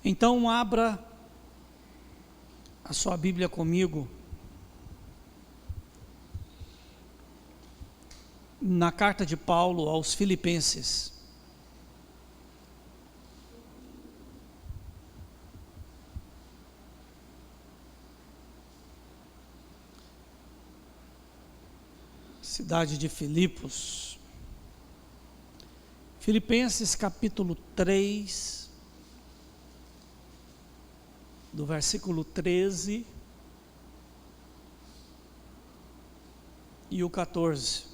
Então abra a sua Bíblia comigo na carta de Paulo aos Filipenses. Cidade de Filipos. Filipenses capítulo 3, do versículo 13 e o 14.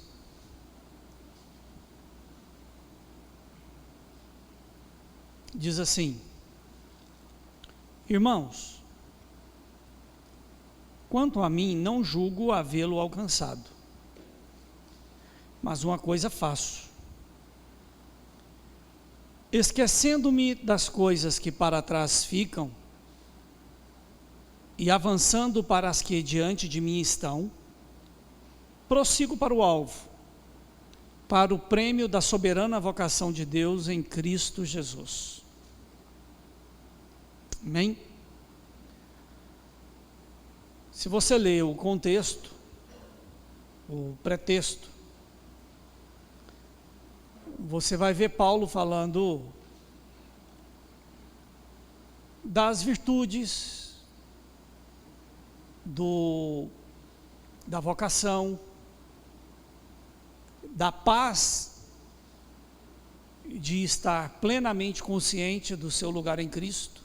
Diz assim: Irmãos, quanto a mim, não julgo havê-lo alcançado, mas uma coisa faço, esquecendo-me das coisas que para trás ficam e avançando para as que diante de mim estão, prossigo para o alvo, para o prêmio da soberana vocação de Deus em Cristo Jesus. Amém? Se você ler o contexto, o pretexto, você vai ver Paulo falando das virtudes, da vocação, da paz de estar plenamente consciente do seu lugar em Cristo.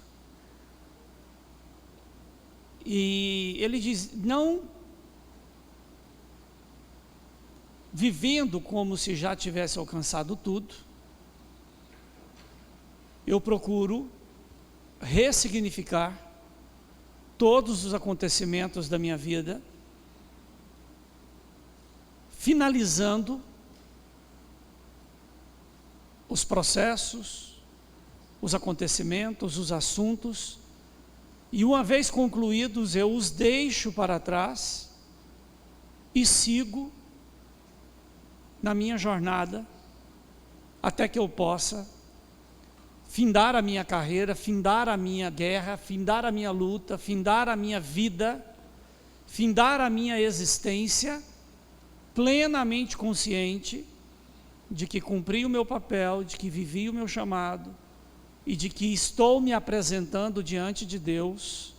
E ele diz, não vivendo como se já tivesse alcançado tudo, eu procuro ressignificar todos os acontecimentos da minha vida, finalizando os processos, os acontecimentos, os assuntos, e uma vez concluídos, eu os deixo para trás e sigo na minha jornada, até que eu possa findar a minha carreira, findar a minha guerra, findar a minha luta, findar a minha vida, findar a minha existência, plenamente consciente de que cumpri o meu papel, de que vivi o meu chamado e de que estou me apresentando diante de Deus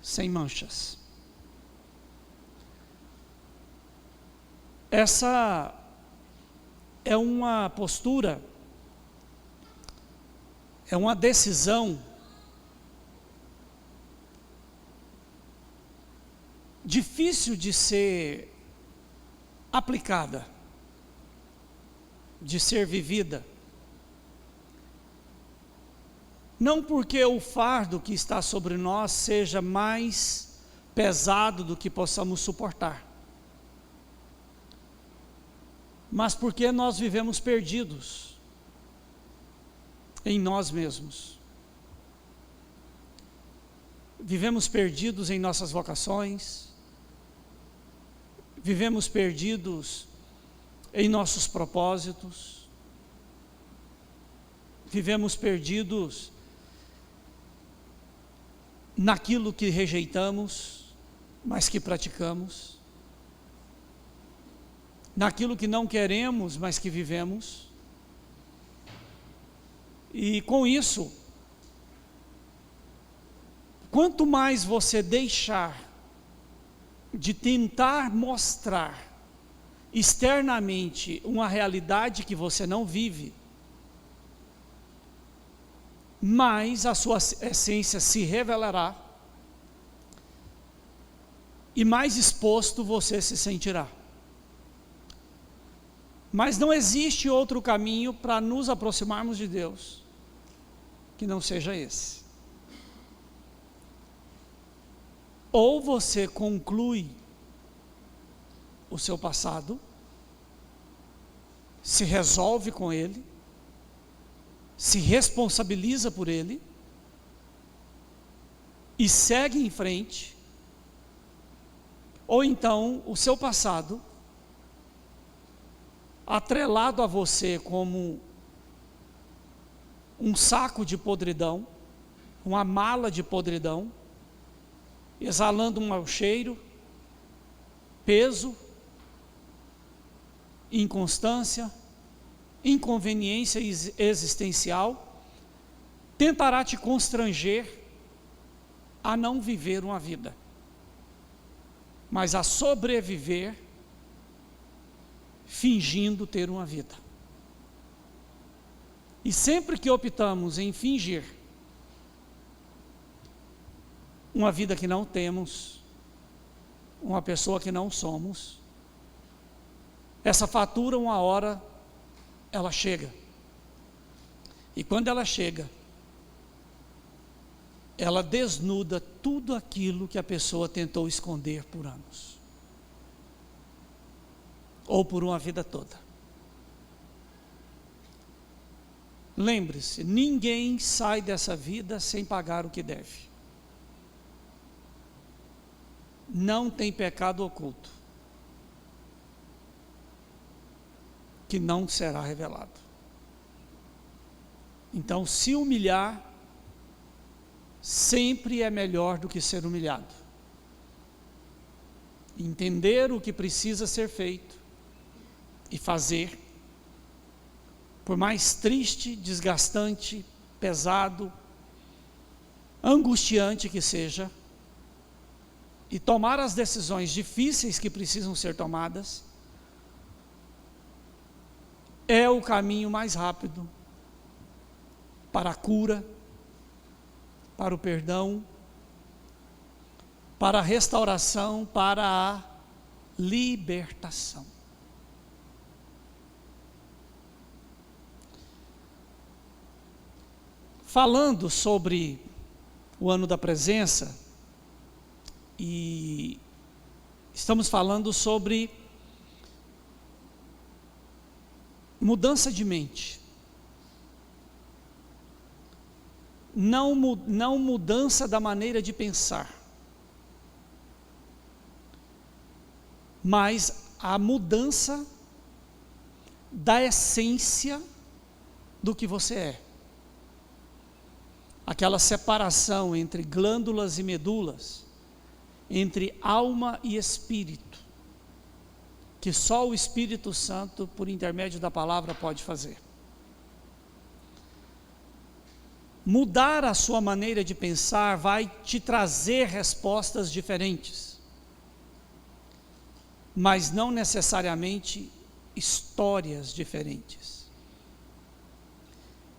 sem manchas. Essa é uma postura, é uma decisão difícil de ser aplicada, de ser vivida. Não porque o fardo que está sobre nós seja mais pesado do que possamos suportar, mas porque nós vivemos perdidos em nós mesmos. Vivemos perdidos em nossas vocações, vivemos perdidos em nossos propósitos, vivemos perdidos naquilo que rejeitamos, mas que praticamos, naquilo que não queremos, mas que vivemos. E com isso, quanto mais você deixar de tentar mostrar externamente uma realidade que você não vive, mais a sua essência se revelará e mais exposto você se sentirá. Mas não existe outro caminho para nos aproximarmos de Deus que não seja esse. Ou você conclui o seu passado, se resolve com ele, se responsabiliza por ele e segue em frente, ou então o seu passado, atrelado a você como um saco de podridão, uma mala de podridão, exalando um mau cheiro, peso, inconstância, inconveniência existencial, tentará te constranger a não viver uma vida, mas a sobreviver fingindo ter uma vida. E sempre que optamos em fingir uma vida que não temos, uma pessoa que não somos, essa fatura, uma hora, ela chega. E quando ela chega, ela desnuda tudo aquilo que a pessoa tentou esconder por anos, ou por uma vida toda. Lembre-se, ninguém sai dessa vida sem pagar o que deve. Não tem pecado oculto que não será revelado. Então, se humilhar sempre é melhor do que ser humilhado. Entender o que precisa ser feito e fazer, por mais triste, desgastante, pesado, angustiante que seja, e tomar as decisões difíceis que precisam ser tomadas, é o caminho mais rápido para a cura, para o perdão, para a restauração, para a libertação. Falando sobre o ano da presença, e estamos falando sobre mudança de mente. Não mudança da maneira de pensar, mas a mudança da essência do que você é. Aquela separação entre glândulas e medulas, entre alma e espírito, que só o Espírito Santo, por intermédio da palavra, pode fazer. Mudar a sua maneira de pensar vai te trazer respostas diferentes, mas não necessariamente histórias diferentes,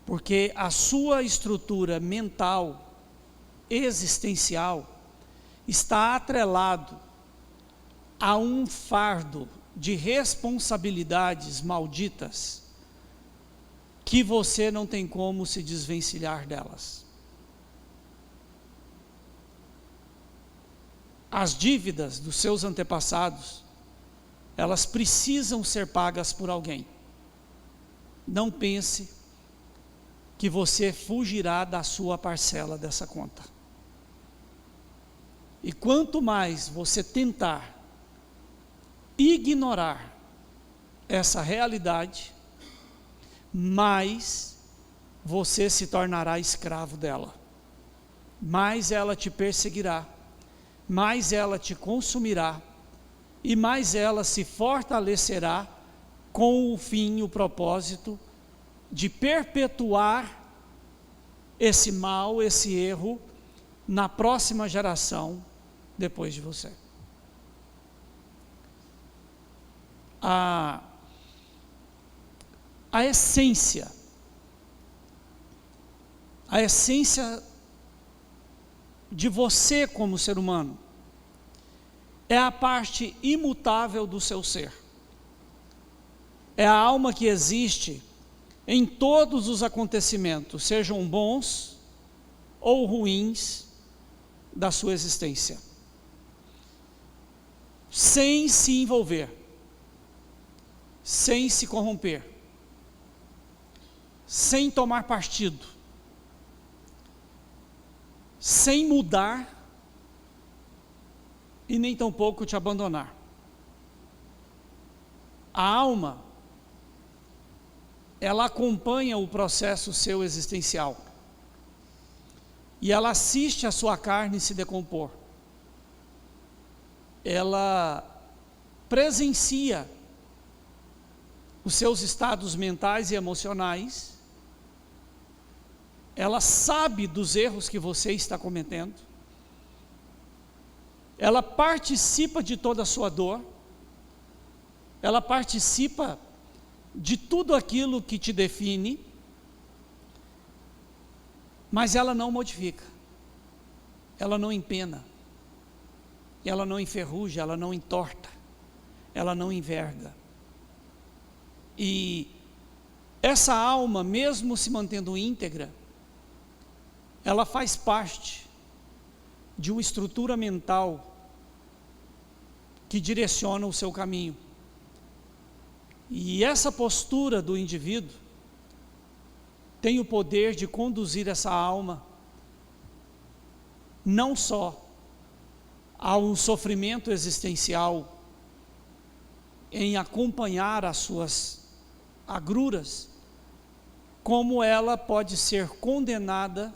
porque a sua estrutura mental, existencial, está atrelado a um fardo de responsabilidades malditas que você não tem como se desvencilhar delas. As dívidas dos seus antepassados, elas precisam ser pagas por alguém. Não pense que você fugirá da sua parcela dessa conta. E quanto mais você tentar ignorar essa realidade, mais você se tornará escravo dela, mais ela te perseguirá, mais ela te consumirá, e mais ela se fortalecerá com o fim, o propósito de perpetuar esse mal, esse erro, na próxima geração depois de você. A essência de você como ser humano é a parte imutável do seu ser. É a alma que existe em todos os acontecimentos, sejam bons ou ruins, da sua existência, sem se envolver, sem se corromper, sem tomar partido, sem mudar e nem tampouco te abandonar. A alma, ela acompanha o processo seu existencial. e ela assiste a sua carne se decompor. Ela presencia os seus estados mentais e emocionais, ela sabe dos erros que você está cometendo, ela participa de toda a sua dor, ela participa de tudo aquilo que te define, mas ela não modifica, ela não empena, ela não enferruja, ela não entorta, ela não enverga. E essa alma, mesmo se mantendo íntegra, ela faz parte de uma estrutura mental que direciona o seu caminho. E essa postura do indivíduo tem o poder de conduzir essa alma não só ao sofrimento existencial, em acompanhar as suas agruras, como ela pode ser condenada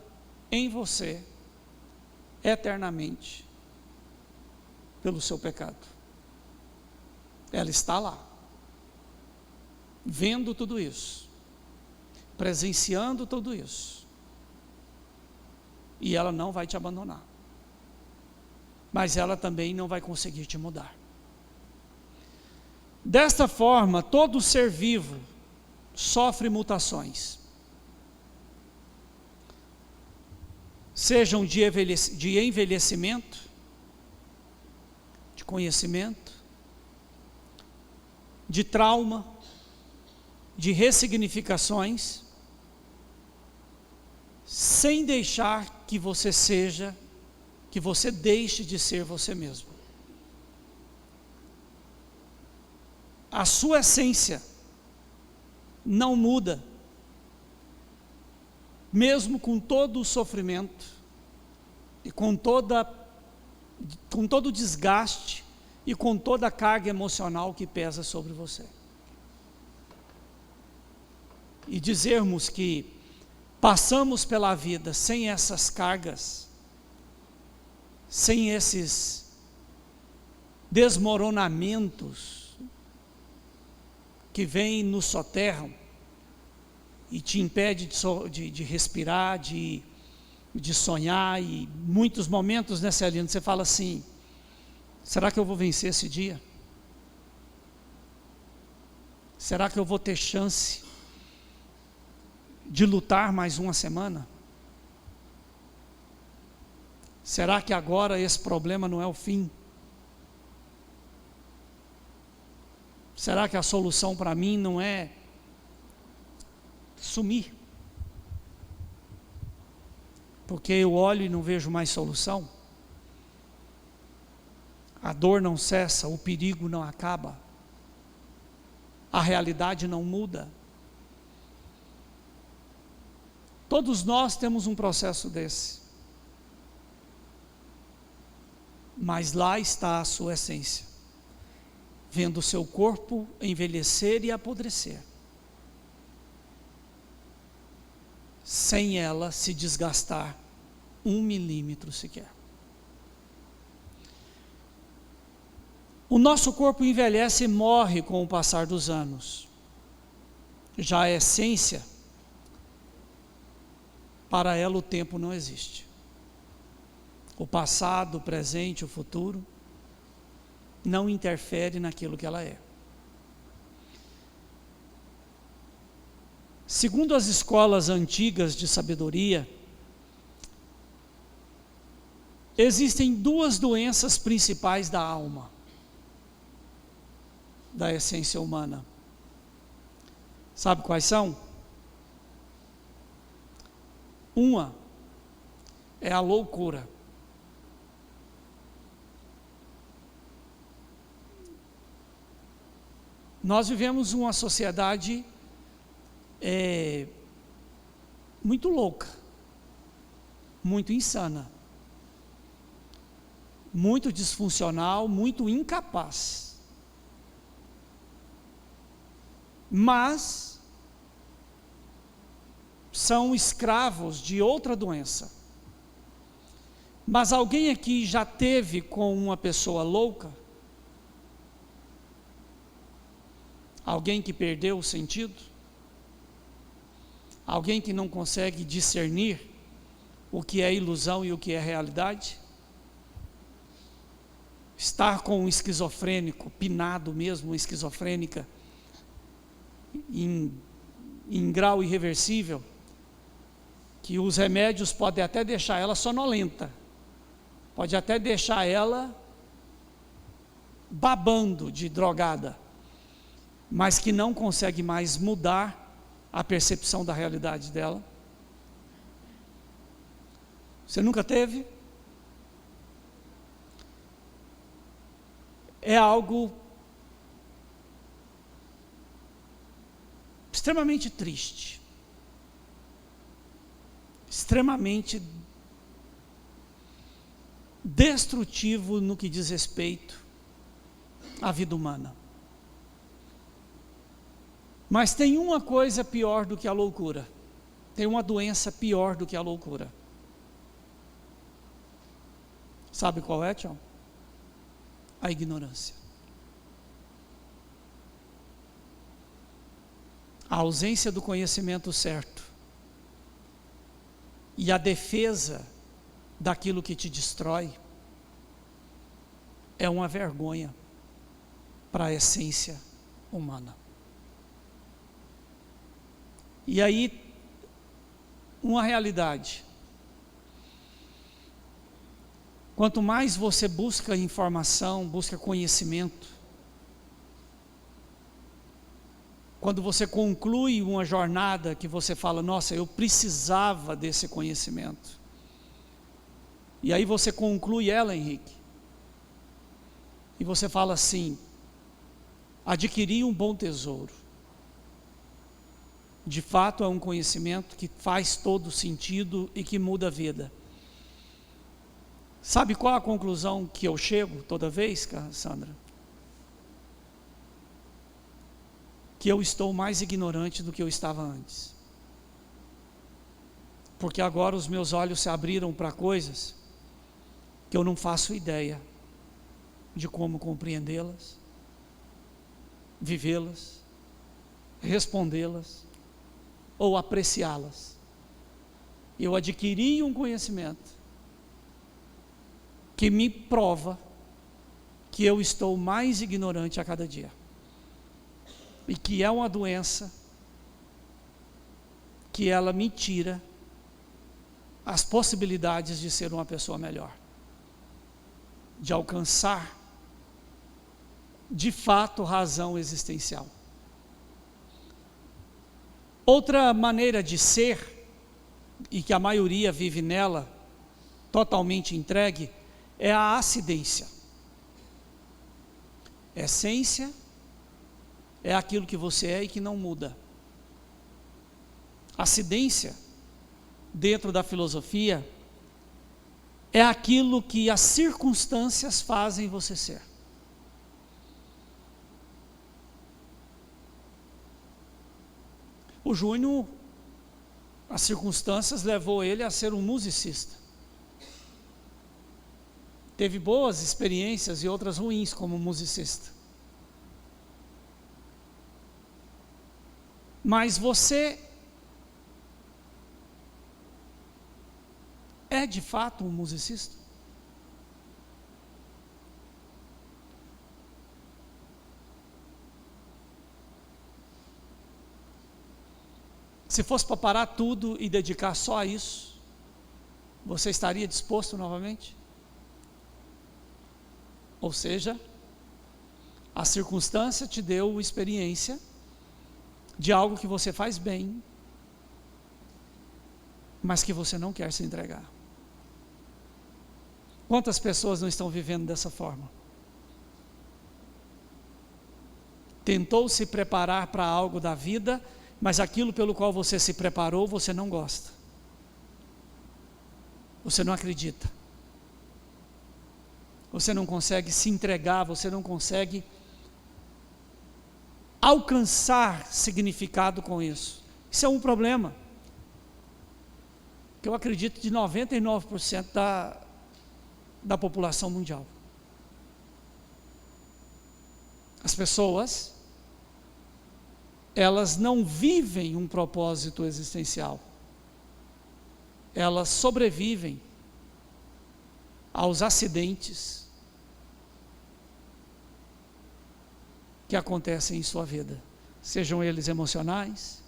em você eternamente pelo seu pecado. Ela está lá, vendo tudo isso, presenciando tudo isso, e ela não vai te abandonar, mas ela também não vai conseguir te mudar. Desta forma, todo ser vivo sofre mutações, sejam de envelhecimento, de conhecimento, de trauma, de ressignificações, sem deixar que você deixe de ser você mesmo. A sua essência não muda, mesmo com todo o sofrimento, e com todo o desgaste, e com toda a carga emocional que pesa sobre você. E dizermos que passamos pela vida sem essas cargas, sem esses desmoronamentos que vêm, nos soterram e te impede de respirar, de sonhar, e muitos momentos, né, Celina, você fala assim: será que eu vou vencer esse dia? Será que eu vou ter chance de lutar mais uma semana? Será que agora esse problema não é o fim? Será que a solução para mim não é sumir? Porque eu olho e não vejo mais solução? A dor não cessa, o perigo não acaba, a realidade não muda. Todos nós temos um processo desse, mas lá está a sua essência, vendo o seu corpo envelhecer e apodrecer, sem ela se desgastar 1 milímetro sequer. O nosso corpo envelhece e morre com o passar dos anos. Já a essência, para ela o tempo não existe. O passado, o presente, o futuro não interfere naquilo que ela é. Segundo as escolas antigas de sabedoria, existem 2 doenças principais da alma, da essência humana. Sabe quais são? Uma é a loucura. Nós vivemos uma sociedade muito louca, muito insana, muito disfuncional, muito incapaz. Mas são escravos de outra doença, Mas alguém aqui já teve com uma pessoa louca? Alguém que perdeu o sentido? Alguém que não consegue discernir o que é ilusão e o que é realidade? Estar com um esquizofrênico, pinado mesmo, uma esquizofrênica, em grau irreversível, que os remédios podem até deixar ela sonolenta, pode até deixar ela babando de drogada, mas que não consegue mais mudar a percepção da realidade dela. Você nunca teve? É algo extremamente triste, extremamente destrutivo no que diz respeito à vida humana. Mas tem uma coisa pior do que a loucura, tem uma doença pior do que a loucura. Sabe qual é, Tião? A ignorância. A ausência do conhecimento certo e a defesa daquilo que te destrói é uma vergonha para a essência humana. E aí, uma realidade. Quanto mais você busca informação, busca conhecimento, quando você conclui uma jornada que você fala, nossa, eu precisava desse conhecimento, e aí você conclui ela, Henrique, e você fala assim, adquiri um bom tesouro. De fato é um conhecimento que faz todo sentido e que muda a vida. Sabe qual a conclusão que eu chego toda vez, Sandra? Que eu estou mais ignorante do que eu estava antes. Porque agora os meus olhos se abriram para coisas que eu não faço ideia de como compreendê-las, vivê-las, respondê-las ou apreciá-las. Eu adquiri um conhecimento que me prova que eu estou mais ignorante a cada dia. E que é uma doença que ela me tira as possibilidades de ser uma pessoa melhor. De alcançar, de fato, razão existencial. Outra maneira de ser, e que a maioria vive nela, totalmente entregue, é a acidência. Essência é aquilo que você é e que não muda. Acidência, dentro da filosofia, é aquilo que as circunstâncias fazem você ser. O Júnior, as circunstâncias levou ele a ser um musicista. Teve boas experiências e outras ruins como musicista. Mas você é de fato um musicista? Se fosse para parar tudo e dedicar só a isso, você estaria disposto novamente? Ou seja, a circunstância te deu experiência de algo que você faz bem, mas que você não quer se entregar. Quantas pessoas não estão vivendo dessa forma? Tentou se preparar para algo da vida, mas aquilo pelo qual você se preparou, você não gosta. Você não acredita. Você não consegue se entregar, você não consegue alcançar significado com isso. Isso é um problema que eu acredito de 99% da população mundial. As pessoas, elas não vivem um propósito existencial. Elas sobrevivem aos acidentes que acontecem em sua vida, sejam eles emocionais,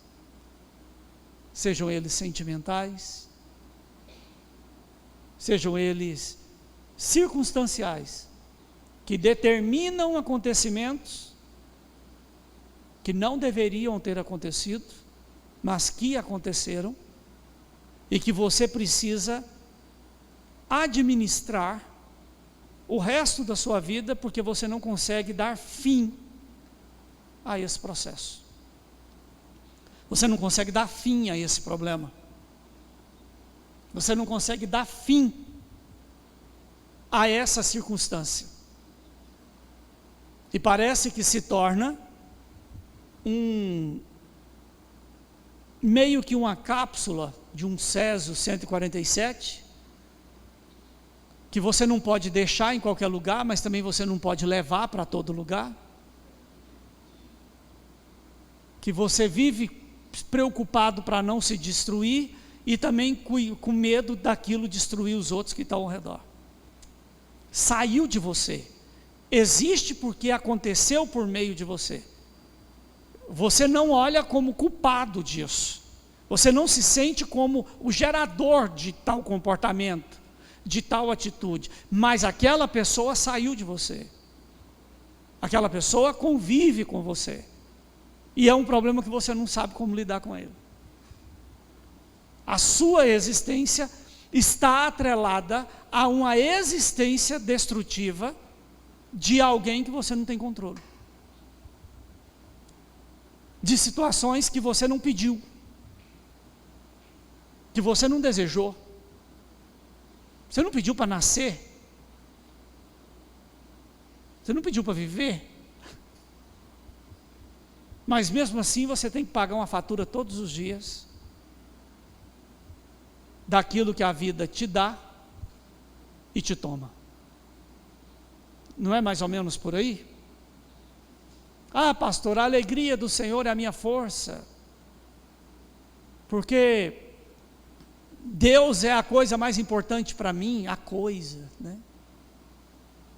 sejam eles sentimentais, sejam eles circunstanciais, que determinam acontecimentos que não deveriam ter acontecido, mas que aconteceram, e que você precisa administrar o resto da sua vida, porque você não consegue dar fim a esse processo. Você não consegue dar fim a esse problema. Você não consegue dar fim a essa circunstância. E parece que se torna meio que uma cápsula de um Césio 147, que você não pode deixar em qualquer lugar, mas também você não pode levar para todo lugar, que você vive preocupado para não se destruir, e também com medo daquilo destruir os outros que estão ao redor. Saiu de você, existe porque aconteceu por meio de você. Você não olha como culpado disso, você não se sente como o gerador de tal comportamento, de tal atitude, mas aquela pessoa saiu de você, aquela pessoa convive com você, e é um problema que você não sabe como lidar com ele. A sua existência está atrelada a uma existência destrutiva de alguém que você não tem controle, de situações que você não pediu, que você não desejou. Você não pediu para nascer, você não pediu para viver, mas mesmo assim você tem que pagar uma fatura todos os dias daquilo que a vida te dá e te toma. Não é mais ou menos por aí? Ah, pastor, a alegria do Senhor é a minha força, porque Deus é a coisa mais importante para mim, a coisa, né?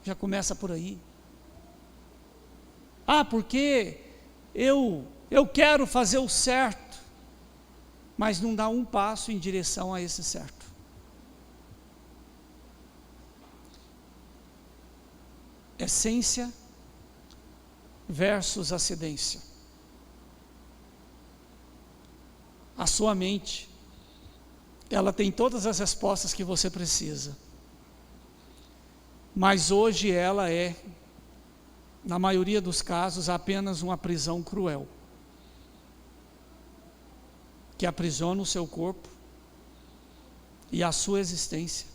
Já começa por aí. Ah, porque eu quero fazer o certo, mas não dá um passo em direção a esse certo. Essência versus acidência. A sua mente, ela tem todas as respostas que você precisa, mas hoje ela é, na maioria dos casos, apenas uma prisão cruel, que aprisiona o seu corpo e a sua existência,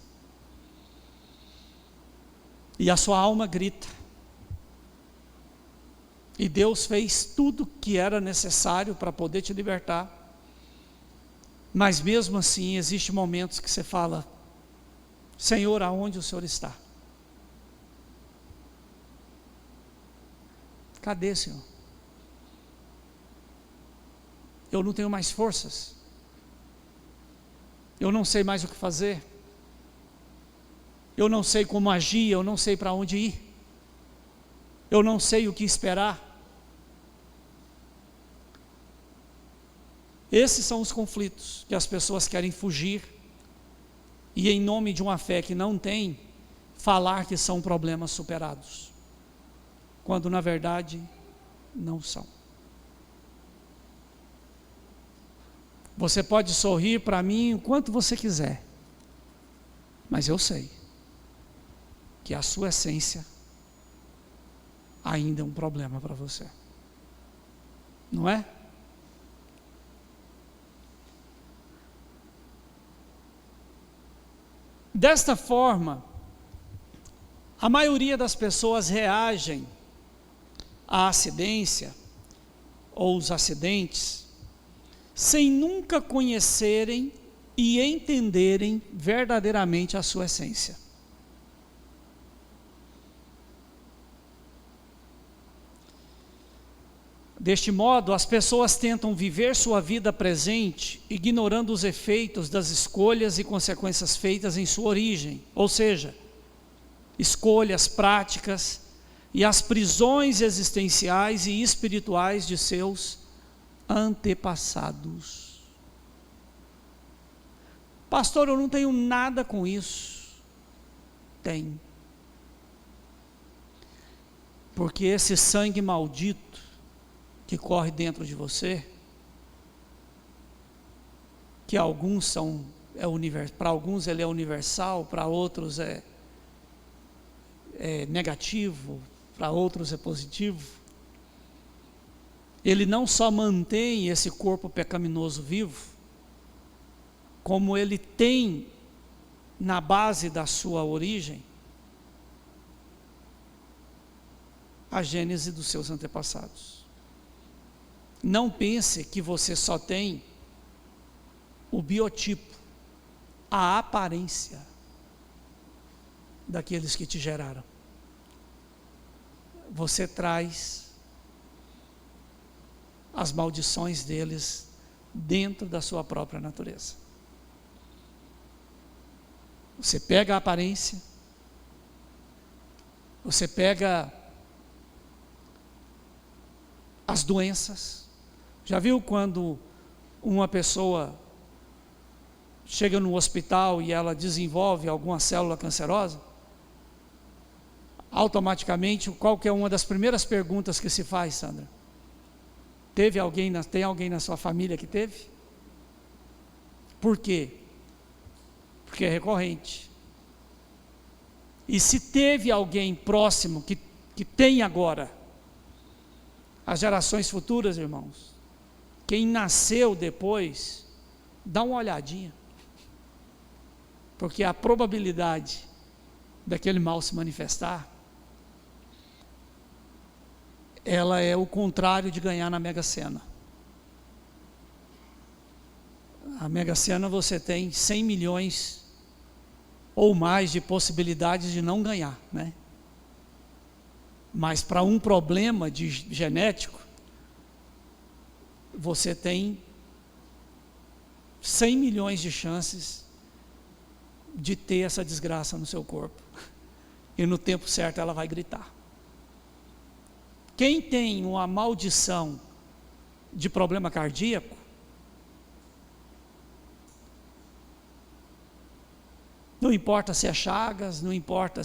e a sua alma grita, e Deus fez tudo que era necessário para poder te libertar, mas mesmo assim existem momentos que você fala: Senhor, aonde o Senhor está? Cadê, Senhor? Eu não tenho mais forças, eu não sei mais o que fazer, eu não sei como agir, eu não sei para onde ir, eu não sei o que esperar. Esses são os conflitos que as pessoas querem fugir, e em nome de uma fé que não tem, falar que são problemas superados, quando na verdade não são. Você pode sorrir para mim o quanto você quiser, mas eu sei que a sua essência ainda é um problema para você, não é? Desta forma, a maioria das pessoas reagem à acidência ou os acidentes sem nunca conhecerem e entenderem verdadeiramente a sua essência. Deste modo, as pessoas tentam viver sua vida presente, ignorando os efeitos das escolhas e consequências feitas em sua origem, ou seja, escolhas práticas e as prisões existenciais e espirituais de seus antepassados. Pastor, eu não tenho nada com isso. Tem. Porque esse sangue maldito que corre dentro de você, que alguns são, para alguns ele é universal, para outros é negativo, para outros é positivo. Ele não só mantém esse corpo pecaminoso vivo, como ele tem na base da sua origem a gênese dos seus antepassados. Não pense que você só tem o biotipo, a aparência daqueles que te geraram. Você traz as maldições deles dentro da sua própria natureza. Você pega a aparência, você pega as doenças. Já viu quando uma pessoa chega no hospital e ela desenvolve alguma célula cancerosa? Automaticamente, qual que é uma das primeiras perguntas que se faz, Sandra? Tem alguém na sua família que teve? Por quê? Porque é recorrente. E se teve alguém próximo que tem agora, as gerações futuras, irmãos, quem nasceu depois, dá uma olhadinha, porque a probabilidade daquele mal se manifestar, ela é o contrário de ganhar na Mega Sena. A Mega Sena você tem 100 milhões ou mais de possibilidades de não ganhar, né? Mas para um problema genético, você tem 100 milhões de chances de ter essa desgraça no seu corpo. E no tempo certo ela vai gritar. Quem tem uma maldição de problema cardíaco, não importa se é Chagas, não importa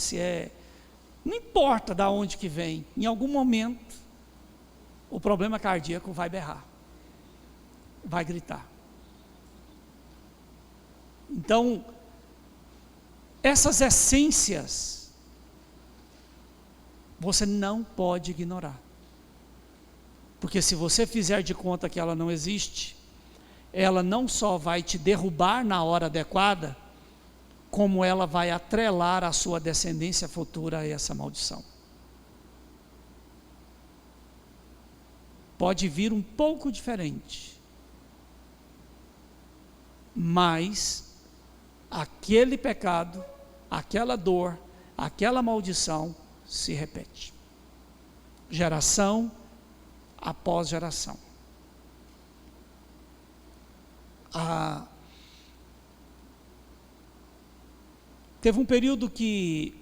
de onde que vem, em algum momento o problema cardíaco vai berrar, vai gritar. Então, essas essências você não pode ignorar, porque se você fizer de conta que ela não existe, ela não só vai te derrubar na hora adequada, como ela vai atrelar a sua descendência futura a essa maldição. Pode vir um pouco diferente, mas aquele pecado, aquela dor, aquela maldição se repete, geração após geração. Teve um período que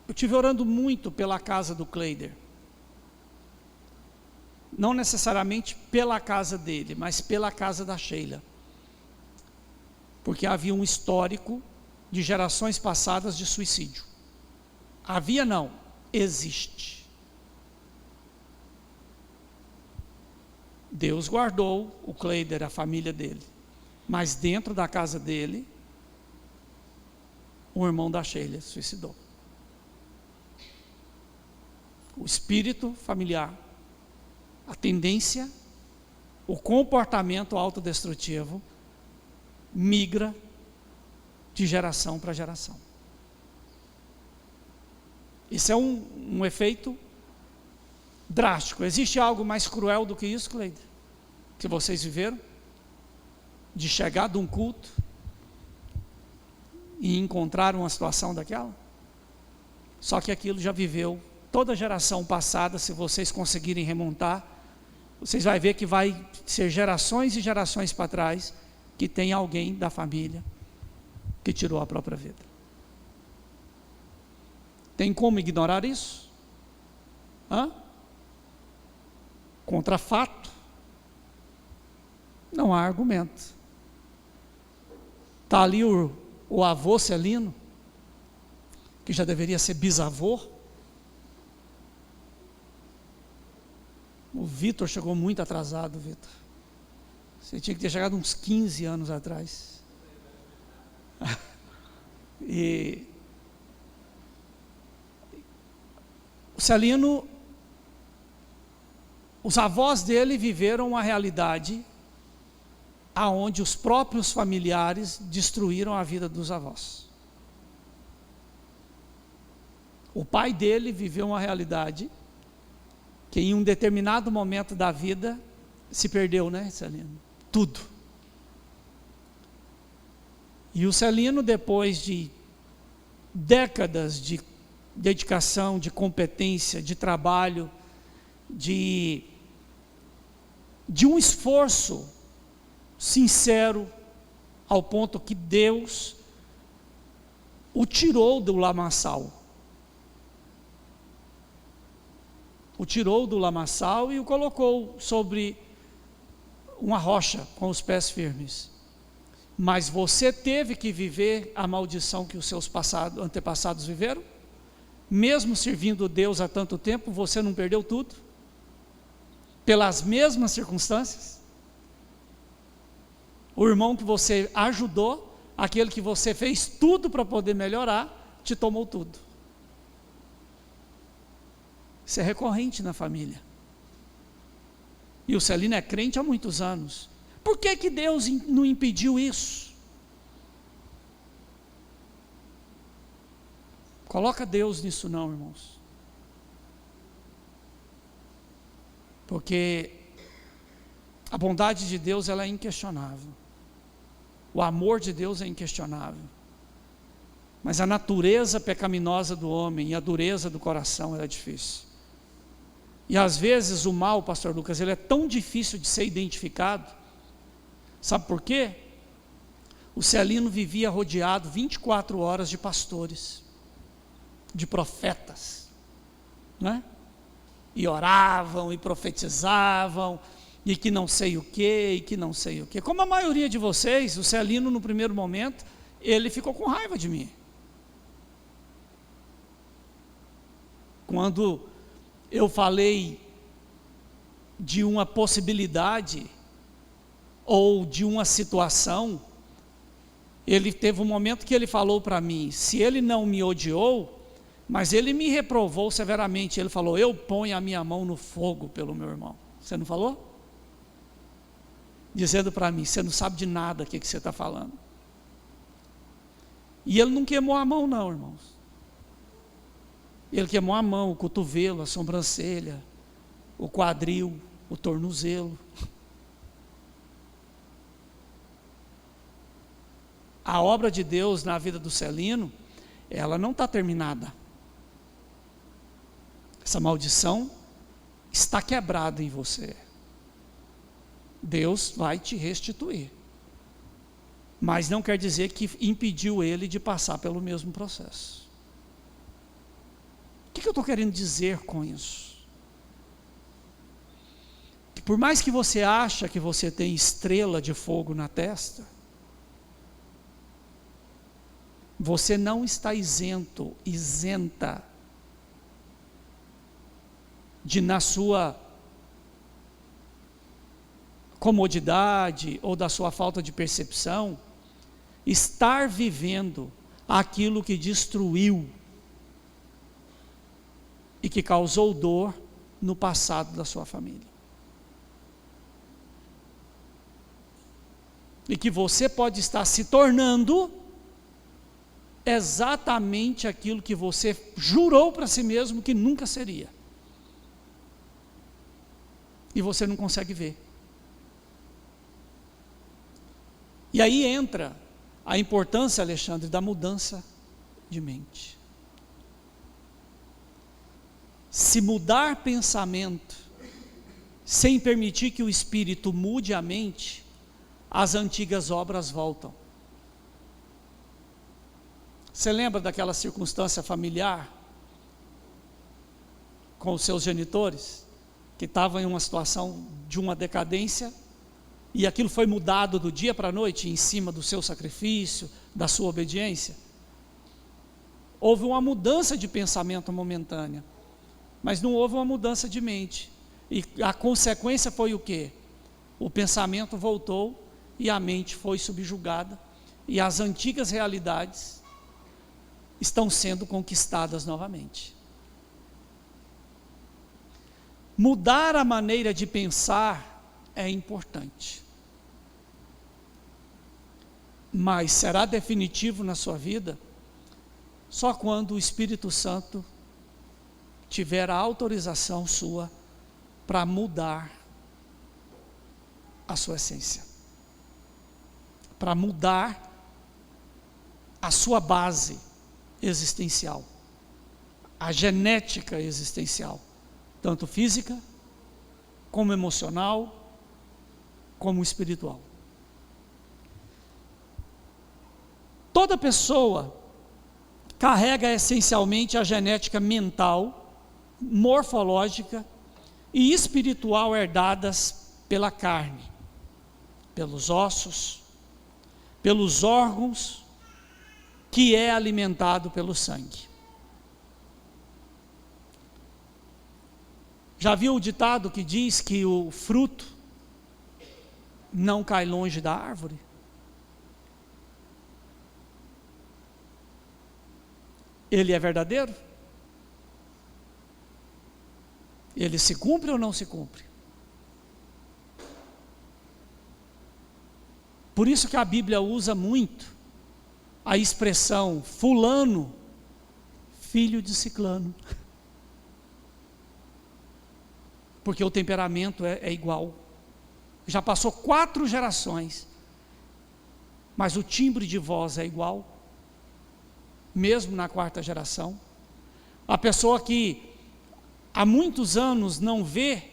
eu estive orando muito pela casa do Kleider. Não necessariamente pela casa dele, mas pela casa da Sheila. Porque havia um histórico de gerações passadas de suicídio. Havia não, existe. Deus guardou o Kleider, a família dele. Mas dentro da casa dele, o irmão da Sheila se suicidou. O espírito familiar, a tendência, o comportamento autodestrutivo migra de geração para geração. Isso é um efeito drástico. Existe algo mais cruel do que isso, Cleide? Que vocês viveram? De chegar de um culto e encontrar uma situação daquela? Só que aquilo já viveu toda a geração passada, se vocês conseguirem remontar, vocês vão ver que vai ser gerações e gerações para trás que tem alguém da família que tirou a própria vida. Tem como ignorar isso? Contra fato, não há argumento. Está ali o avô Celino, que já deveria ser bisavô. O Vitor chegou muito atrasado, Vitor. Você tinha que ter chegado uns 15 anos atrás. E o Celino, os avós dele viveram uma realidade aonde os próprios familiares destruíram a vida dos avós. O pai dele viveu uma realidade que em um determinado momento da vida se perdeu, né, Celino? Tudo. E o Celino, depois de décadas de dedicação, de competência, de trabalho, de um esforço sincero, ao ponto que Deus o tirou do lamaçal. O tirou do lamaçal e o colocou sobre uma rocha com os pés firmes. Mas você teve que viver a maldição que os seus antepassados viveram? Mesmo servindo Deus há tanto tempo, você não perdeu tudo? Pelas mesmas circunstâncias? O irmão que você ajudou, aquele que você fez tudo para poder melhorar, te tomou tudo. Isso é recorrente na família. E o Celino é crente há muitos anos. Por que Deus não impediu isso? Coloca Deus nisso não, irmãos. Porque a bondade de Deus, ela é inquestionável. O amor de Deus é inquestionável. Mas a natureza pecaminosa do homem e a dureza do coração é difícil. E às vezes o mal, pastor Lucas, ele é tão difícil de ser identificado. Sabe por quê? O Celino vivia rodeado 24 horas de pastores, de profetas, né? E oravam e profetizavam, e que não sei o que, e que não sei o que. Como a maioria de vocês, o Celino no primeiro momento, ele ficou com raiva de mim. Quando eu falei de uma possibilidade, ou de uma situação, ele teve um momento que ele falou para mim, se ele não me odiou, mas ele me reprovou severamente, ele falou, eu ponho a minha mão no fogo pelo meu irmão. Você não falou? Dizendo para mim, você não sabe de nada o que você está falando. E ele não queimou a mão não, irmãos. Ele queimou a mão, o cotovelo, a sobrancelha, o quadril, o tornozelo. A obra de Deus na vida do Celino, ela não está terminada. Essa maldição está quebrada em você. Deus vai te restituir. Mas não quer dizer que impediu ele de passar pelo mesmo processo. O que eu estou querendo dizer com isso? Que por mais que você ache que você tem estrela de fogo na testa, você não está isenta de, na sua comodidade ou da sua falta de percepção, estar vivendo aquilo que destruiu e que causou dor no passado da sua família. E que você pode estar se tornando exatamente aquilo que você jurou para si mesmo que nunca seria. E você não consegue ver. E aí entra a importância, Alexandre, da mudança de mente. Se mudar pensamento, sem permitir que o Espírito mude a mente, as antigas obras voltam. Você lembra daquela circunstância familiar com os seus genitores, que estavam em uma situação de uma decadência, e aquilo foi mudado do dia para a noite, em cima do seu sacrifício, da sua obediência? Houve uma mudança de pensamento momentânea, mas não houve uma mudança de mente, e a consequência foi o quê? O pensamento voltou, e a mente foi subjugada, e as antigas realidades estão sendo conquistadas novamente. Mudar a maneira de pensar é importante, mas será definitivo na sua vida só quando o Espírito Santo tiver a autorização sua para mudar a sua essência, para mudar a sua base existencial, a genética existencial, tanto física, como emocional, como espiritual. Toda pessoa carrega essencialmente a genética mental, morfológica e espiritual herdadas pela carne, pelos ossos, pelos órgãos, que é alimentado pelo sangue. Já viu o ditado que diz que o fruto não cai longe da árvore? Ele é verdadeiro? Ele se cumpre ou não se cumpre? Por isso que a Bíblia usa muito a expressão fulano, filho de ciclano. Porque o temperamento é igual. Já passou 4 gerações, mas o timbre de voz é igual, mesmo na 4ª geração. A pessoa que há muitos anos não vê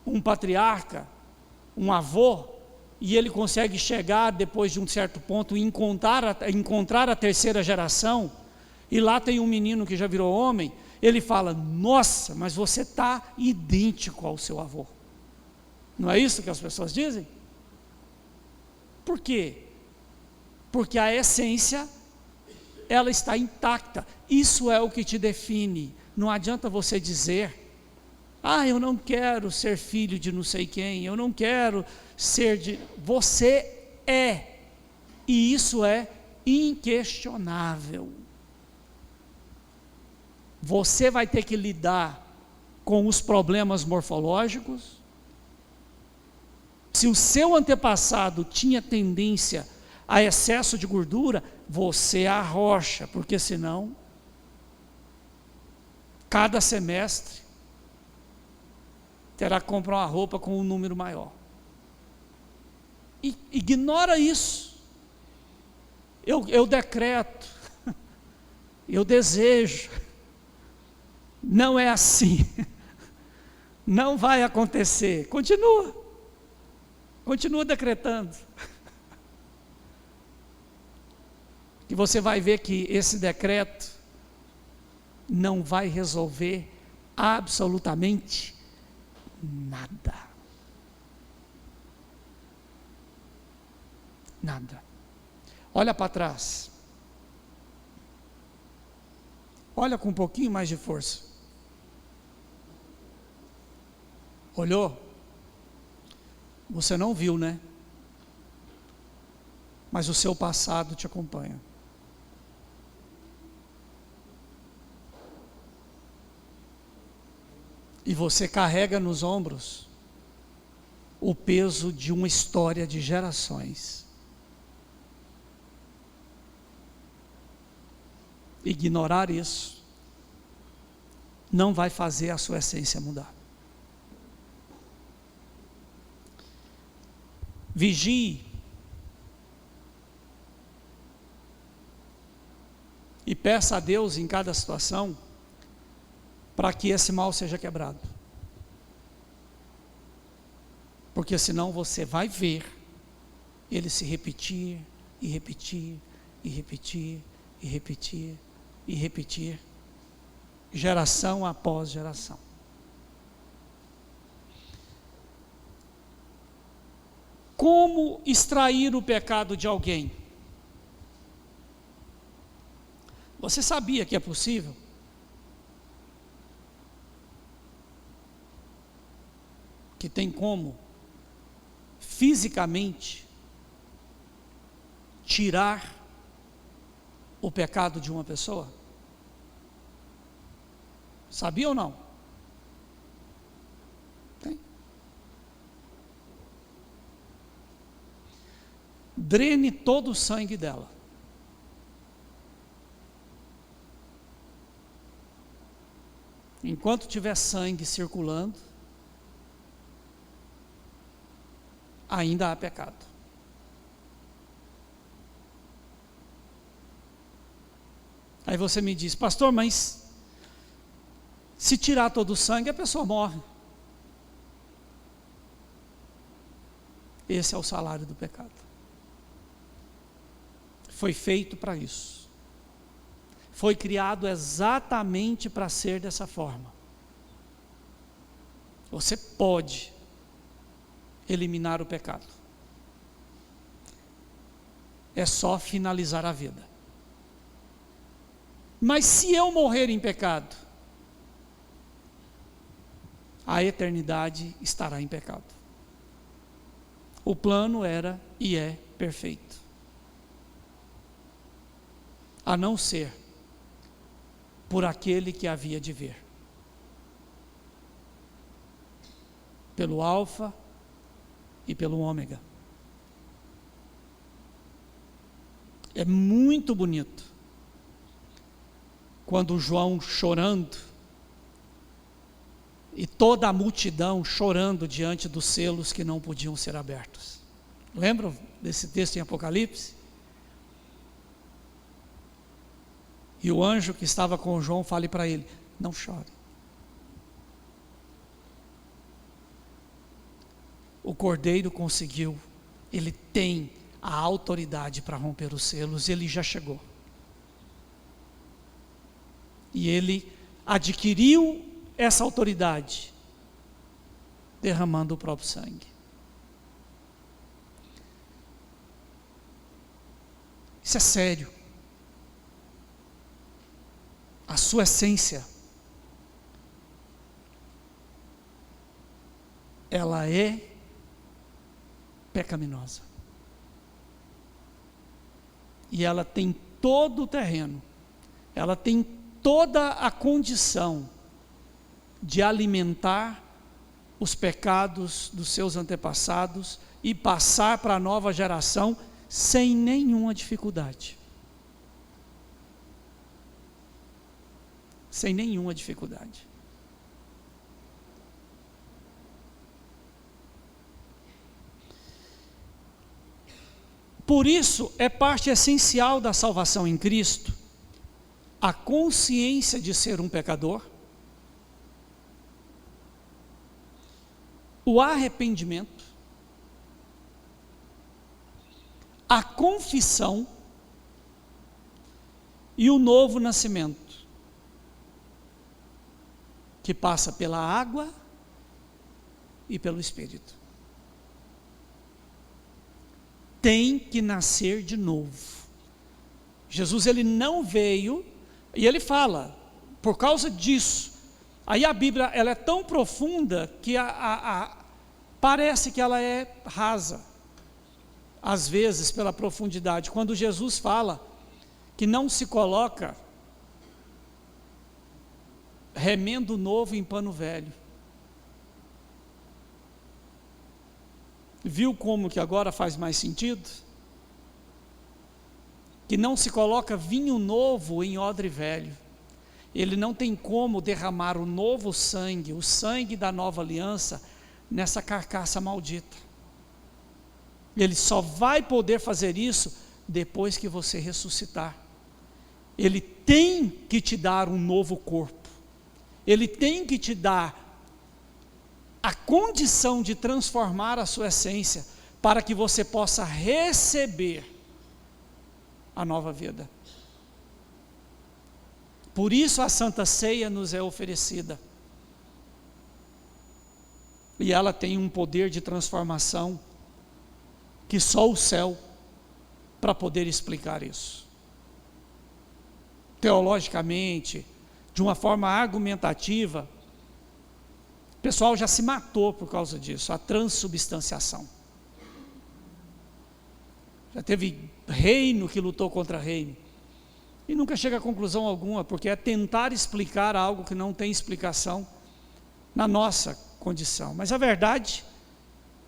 um patriarca, um avô, e ele consegue chegar depois de um certo ponto e encontrar a 3ª geração, e lá tem um menino que já virou homem, ele fala: nossa, mas você está idêntico ao seu avô. Não é isso que as pessoas dizem? Por quê? Porque a essência, ela está intacta. Isso é o que te define. Não adianta você dizer: ah, eu não quero ser filho de não sei quem, eu não quero ser de... Você é, e isso é inquestionável. Você vai ter que lidar com os problemas morfológicos. Se o seu antepassado tinha tendência a excesso de gordura, você arrocha, porque senão, cada semestre, terá que comprar uma roupa com um número maior. Ignora isso. Eu decreto, eu desejo. Não é assim. Não vai acontecer. Continua decretando. E você vai ver que esse decreto não vai resolver absolutamente nada. Nada. Olha para trás. Olha com um pouquinho mais de força. Olhou? Você não viu, né? Mas o seu passado te acompanha. E você carrega nos ombros o peso de uma história de gerações. Ignorar isso não vai fazer a sua essência mudar. Vigie e peça a Deus em cada situação para que esse mal seja quebrado. Porque senão você vai ver ele se repetir, e repetir, e repetir, e repetir, e repetir, geração após geração. Como extrair o pecado de alguém? Você sabia que é possível? Que tem como fisicamente tirar o pecado de uma pessoa? Sabia ou não? Tem. Drene todo o sangue dela. Enquanto tiver sangue circulando, ainda há pecado. Aí você me diz, pastor, mas se tirar todo o sangue, a pessoa morre. Esse é o salário do pecado. Foi feito para isso. Foi criado exatamente para ser dessa forma. Você pode eliminar o pecado. É só finalizar a vida. Mas se eu morrer em pecado, a eternidade estará em pecado. O plano era e é perfeito. A não ser por aquele que havia de vir. Pelo Alfa e pelo Ômega. É muito bonito quando João chorando e toda a multidão chorando diante dos selos que não podiam ser abertos. Lembram desse texto em Apocalipse? E o anjo que estava com João fala para ele, não chore. O Cordeiro conseguiu, ele tem a autoridade para romper os selos, ele já chegou. E ele adquiriu essa autoridade, derramando o próprio sangue. Isso é sério. A sua essência, ela é pecaminosa. E ela tem todo o terreno, ela tem toda a condição de alimentar os pecados dos seus antepassados e passar para a nova geração sem nenhuma dificuldade. Sem nenhuma dificuldade. Por isso, é parte essencial da salvação em Cristo a consciência de ser um pecador, o arrependimento, a confissão e o novo nascimento, que passa pela água e pelo Espírito. Tem que nascer de novo. Jesus, ele não veio, e ele fala, por causa disso, aí a Bíblia, ela é tão profunda, que parece que ela é rasa, às vezes pela profundidade, quando Jesus fala, que não se coloca remendo novo em pano velho. Viu como que agora faz mais sentido? Que não se coloca vinho novo em odre velho. Ele não tem como derramar o novo sangue, o sangue da nova aliança, nessa carcaça maldita. Ele só vai poder fazer isso depois que você ressuscitar. Ele tem que te dar um novo corpo. Ele tem que te dar a condição de transformar a sua essência para que você possa receber a nova vida. Por isso a Santa Ceia nos é oferecida. E ela tem um poder de transformação que só o céu para poder explicar isso. Teologicamente, de uma forma argumentativa, o pessoal já se matou por causa disso, a transubstanciação. Já teve reino que lutou contra reino. E nunca chega a conclusão alguma, porque é tentar explicar algo que não tem explicação na nossa condição. Mas a verdade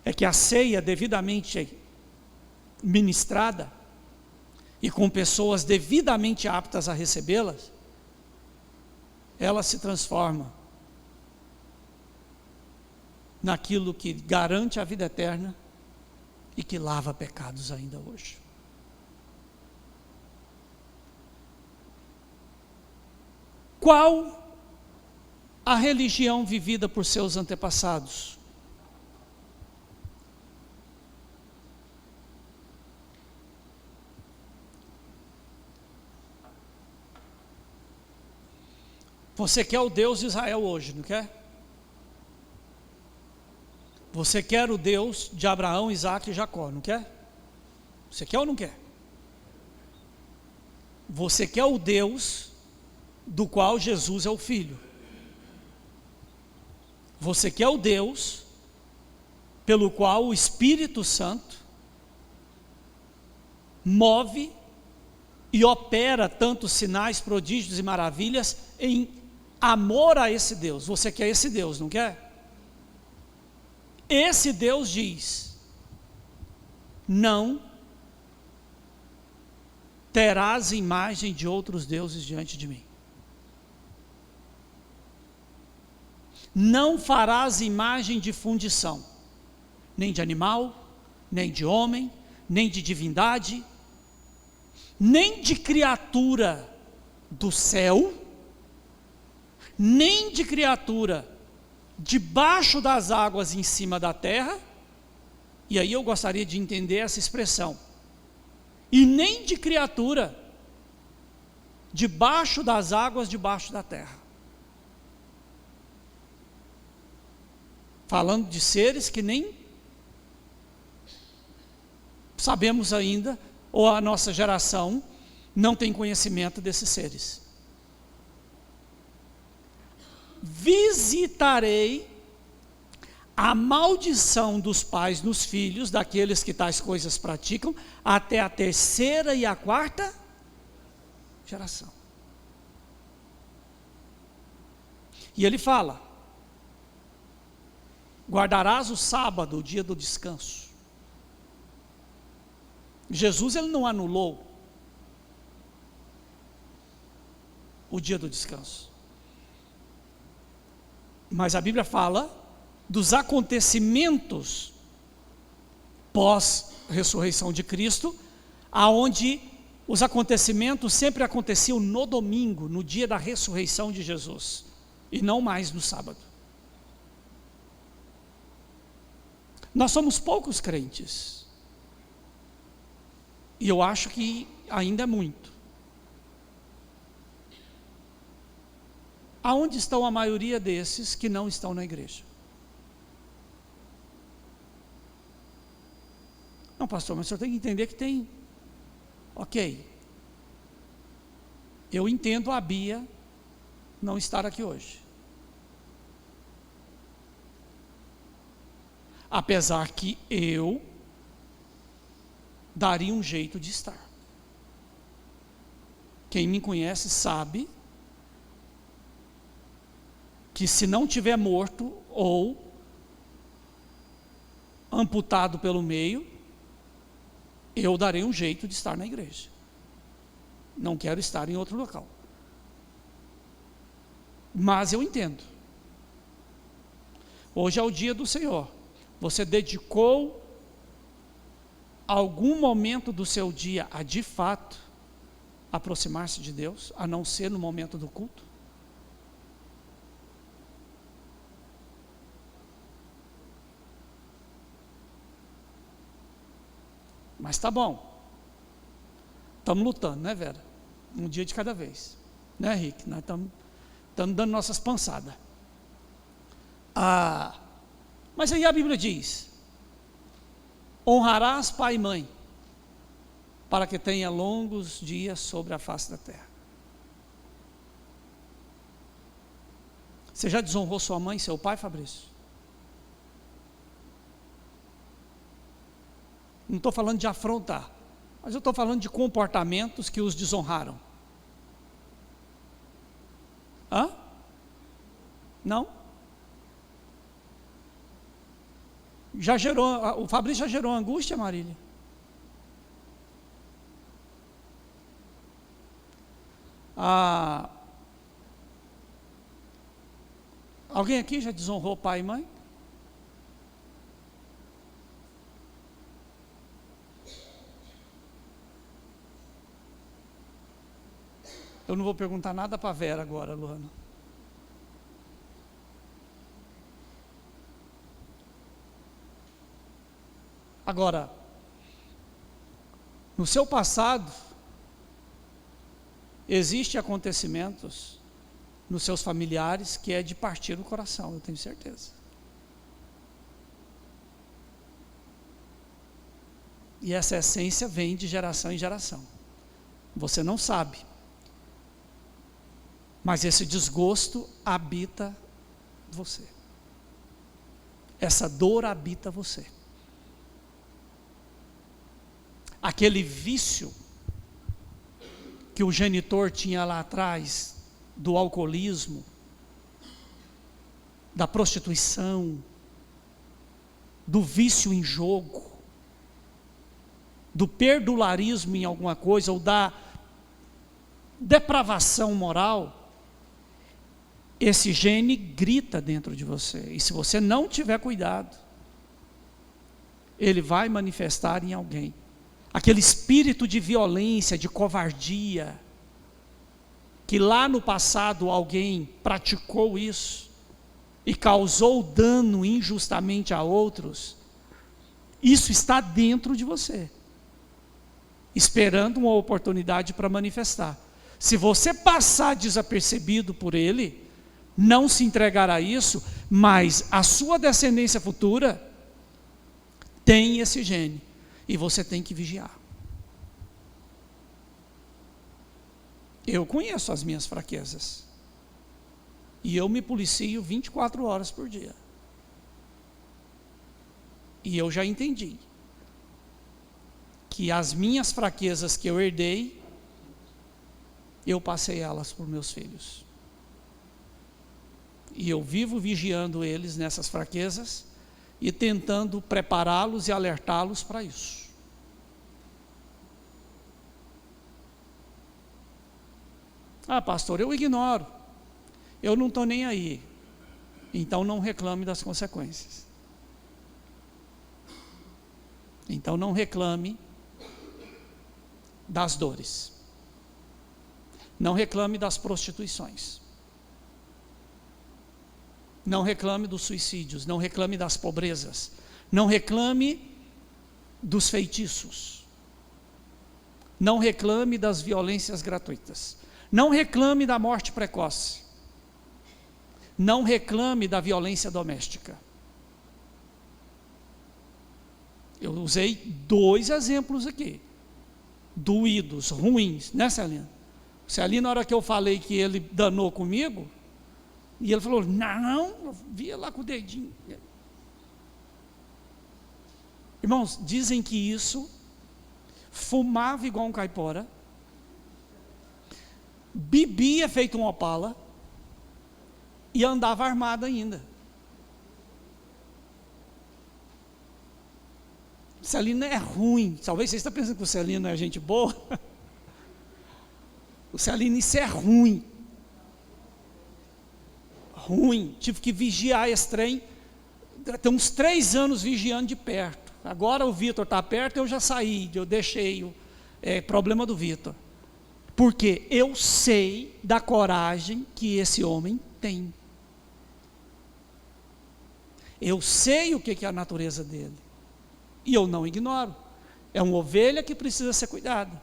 é que a ceia devidamente ministrada e com pessoas devidamente aptas a recebê-las, ela se transforma naquilo que garante a vida eterna e que lava pecados ainda hoje. Qual a religião vivida por seus antepassados? Você quer o Deus de Israel hoje, não quer? Você quer o Deus de Abraão, Isaac e Jacó, não quer? Você quer ou não quer? Você quer o Deus do qual Jesus é o Filho. Você quer o Deus pelo qual o Espírito Santo move e opera tantos sinais, prodígios e maravilhas em amor a esse Deus. Você quer esse Deus, não quer? Esse Deus diz: não terás imagem de outros deuses diante de mim. Não farás imagem de fundição, nem de animal, nem de homem, nem de divindade, nem de criatura do céu, nem de criatura debaixo das águas em cima da terra. E aí eu gostaria de entender essa expressão. E nem de criatura debaixo das águas, debaixo da terra. Falando de seres que nem sabemos ainda, ou a nossa geração não tem conhecimento desses seres. Visitarei a maldição dos pais nos filhos, daqueles que tais coisas praticam, até a terceira e a quarta geração. E ele fala: guardarás o sábado, o dia do descanso. Jesus, ele não anulou o dia do descanso. Mas a Bíblia fala dos acontecimentos pós-ressurreição de Cristo, aonde os acontecimentos sempre aconteciam no domingo, no dia da ressurreição de Jesus, e não mais no sábado. Nós somos poucos crentes, e eu acho que ainda é muito. Aonde estão a maioria desses que não estão na igreja? Não, pastor, mas o senhor tem que entender que tem. Ok. Eu entendo a Bia não estar aqui hoje. Apesar que eu daria um jeito de estar. Quem me conhece sabe que se não tiver morto ou amputado pelo meio, eu darei um jeito de estar na igreja. Não quero estar em outro local. Mas eu entendo. Hoje é o dia do Senhor. Você dedicou algum momento do seu dia a, de fato, aproximar-se de Deus, a não ser no momento do culto? Mas tá bom. Estamos lutando, né, Vera? Um dia de cada vez. Né, Rick? Nós estamos dando nossas pançadas. Mas aí a Bíblia diz: honrarás pai e mãe, para que tenha longos dias sobre a face da terra. Você já desonrou sua mãe e seu pai, Fabrício? Não estou falando de afrontar, mas eu estou falando de comportamentos que os desonraram. Hã? Não? Já gerou, o Fabrício já gerou angústia, Marília? Alguém aqui já desonrou pai e mãe? Eu não vou perguntar nada para a Vera agora, Luana. Agora, no seu passado, existem acontecimentos nos seus familiares que é de partir o coração, eu tenho certeza. E essa essência vem de geração em geração. Você não sabe. Mas esse desgosto habita você. Essa dor habita você. Aquele vício que o genitor tinha lá atrás, do alcoolismo, da prostituição, do vício em jogo, do perdularismo em alguma coisa, ou da depravação moral, esse gene grita dentro de você, e se você não tiver cuidado, ele vai manifestar em alguém. Aquele espírito de violência, de covardia, que lá no passado alguém praticou isso, e causou dano injustamente a outros, isso está dentro de você, esperando uma oportunidade para manifestar. Se você passar desapercebido por ele, não se entregar a isso, mas a sua descendência futura tem esse gene, e você tem que vigiar. Eu conheço as minhas fraquezas, e eu me policio 24 horas por dia, e eu já entendi que as minhas fraquezas que eu herdei, eu passei elas para os meus filhos. E eu vivo vigiando eles nessas fraquezas e tentando prepará-los e alertá-los para isso. Pastor, eu ignoro. Eu não estou nem aí. Então não reclame das consequências. Então não reclame das dores. Não reclame das prostituições. Não reclame dos suicídios, não reclame das pobrezas, não reclame dos feitiços, não reclame das violências gratuitas, não reclame da morte precoce, não reclame da violência doméstica. Eu usei 2 exemplos aqui, doídos, ruins, né, Celina? Celina, na hora que eu falei que ele danou comigo, e ele falou, não, eu via lá com o dedinho. Irmãos, dizem que isso, fumava igual um caipora, bebia feito um opala, e andava armado ainda. Celina é ruim, talvez você está pensando que o Celina é gente boa. O Celina, isso é ruim. Tive que vigiar esse trem, tem uns 3 anos vigiando de perto. Agora o Vitor está perto, eu já saí, eu deixei o problema do Vitor. Porque eu sei da coragem que esse homem tem. Eu sei o que é a natureza dele. E eu não ignoro. É uma ovelha que precisa ser cuidada.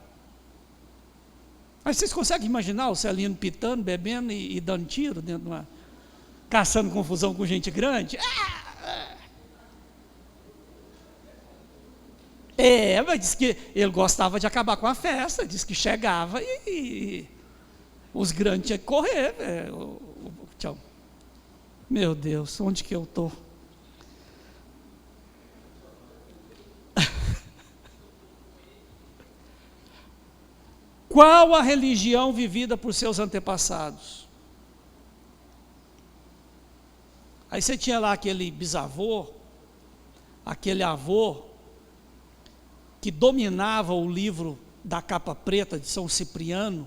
Mas vocês conseguem imaginar o Celino pitando, bebendo e dando tiro dentro de uma... caçando confusão com gente grande? Mas diz que ele gostava de acabar com a festa, diz que chegava e os grandes tinham que correr. Tchau. Meu Deus, onde que eu estou? Qual a religião vivida por seus antepassados? Aí você tinha lá aquele bisavô, aquele avô, que dominava o livro da capa preta de São Cipriano,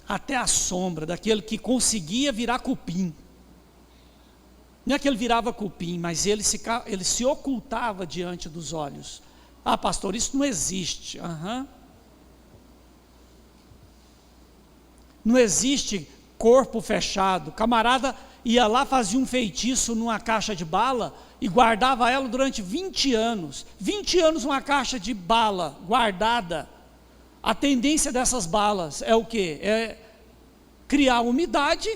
até a sombra, daquele que conseguia virar cupim. Não é que ele virava cupim, mas ele se ocultava diante dos olhos. Ah, pastor, isso não existe. Não existe corpo fechado. Camarada ia lá, fazia um feitiço numa caixa de bala e guardava ela durante 20 anos. 20 anos uma caixa de bala guardada. A tendência dessas balas é o quê? É criar umidade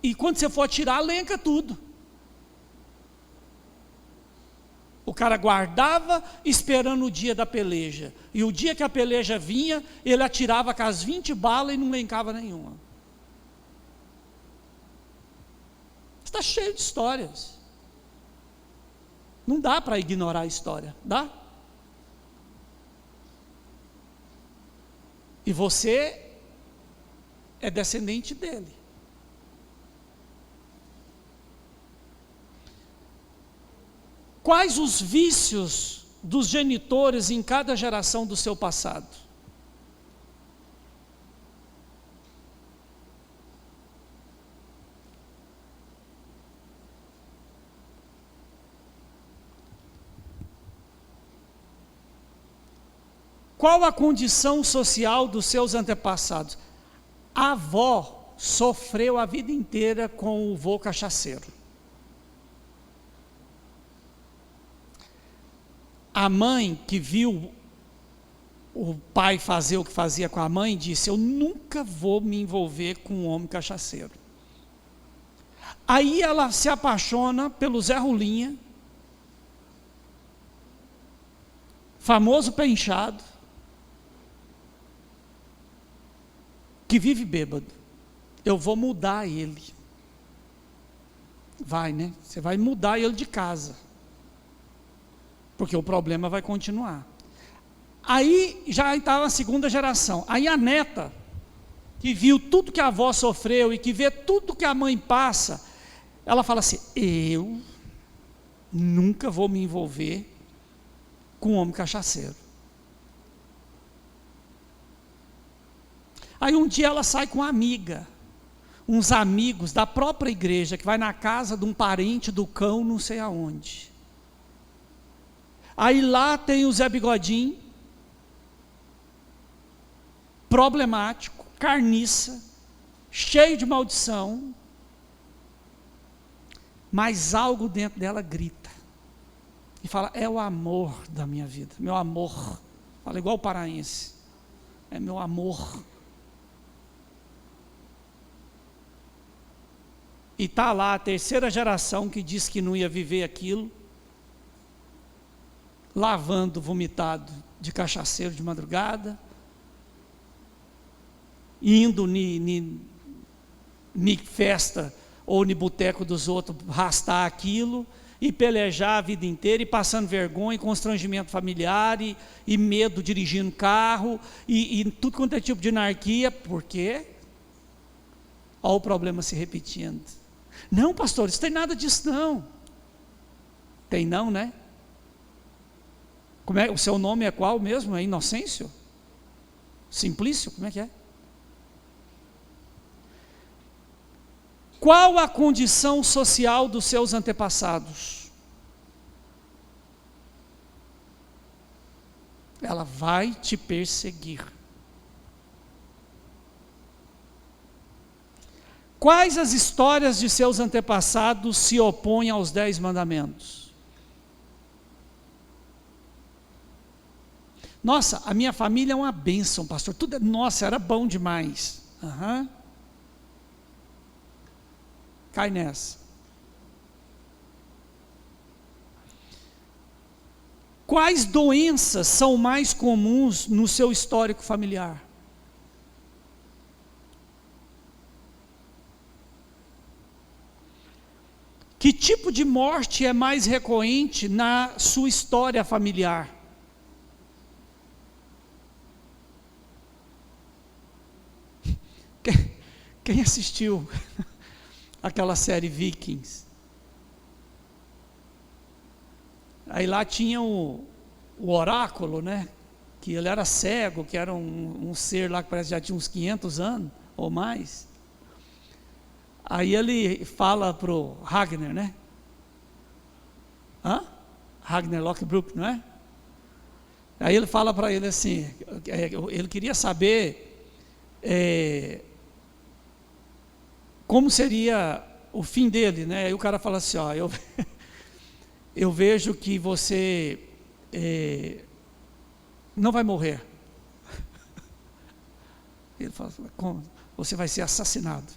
e quando você for tirar, lenca tudo. O cara guardava esperando o dia da peleja. E o dia que a peleja vinha, ele atirava com as 20 balas e não lencava nenhuma. Está cheio de histórias. Não dá para ignorar a história, dá? E você é descendente dele. Quais os vícios dos genitores em cada geração do seu passado? Qual a condição social dos seus antepassados? A avó sofreu a vida inteira com o vô cachaceiro. A mãe que viu o pai fazer o que fazia com a mãe, disse: eu nunca vou me envolver com um homem cachaceiro. Aí ela se apaixona pelo Zé Rulinha, famoso pé inchado, que vive bêbado. Eu vou mudar ele. Vai, né? Você vai mudar ele de casa, porque o problema vai continuar. Aí já estava a segunda geração. Aí a neta, que viu tudo que a avó sofreu e que vê tudo que a mãe passa, ela fala assim: eu nunca vou me envolver com um homem cachaceiro. Aí um dia ela sai com uma amiga, uns amigos da própria igreja, que vai na casa de um parente do cão, não sei aonde. Aí lá tem o Zé Bigodinho, problemático, carniça, cheio de maldição, mas algo dentro dela grita e fala: é o amor da minha vida, meu amor. Fala igual o paraense: é meu amor. E está lá a terceira geração que diz que não ia viver aquilo, lavando vomitado de cachaceiro de madrugada, indo ni festa ou ni boteco dos outros, rastar aquilo, e pelejar a vida inteira, e passando vergonha, e constrangimento familiar, e medo dirigindo carro, e tudo quanto é tipo de anarquia. Por quê? Olha o problema se repetindo. Não, pastor, isso tem nada disso não. Tem não, né? O seu nome é qual mesmo? É Inocêncio? Simplício? Como é que é? Qual a condição social dos seus antepassados? Ela vai te perseguir. Quais as histórias de seus antepassados se opõem aos 10 mandamentos? Nossa, a minha família é uma bênção, pastor. Tudo, nossa, era bom demais. Cai nessa. Quais doenças são mais comuns no seu histórico familiar? Que tipo de morte é mais recorrente na sua história familiar? Quem assistiu aquela série Vikings? Aí lá tinha o oráculo, né? Que ele era cego, que era um ser lá que parece que já tinha uns 500 anos ou mais. Aí ele fala para o Ragnar, né? Ragnar Lothbrok, não é? Aí ele fala para ele assim, ele queria saber como seria o fim dele, né? Aí o cara fala assim, ó, eu vejo que você não vai morrer. Ele fala, como? Você vai ser assassinado.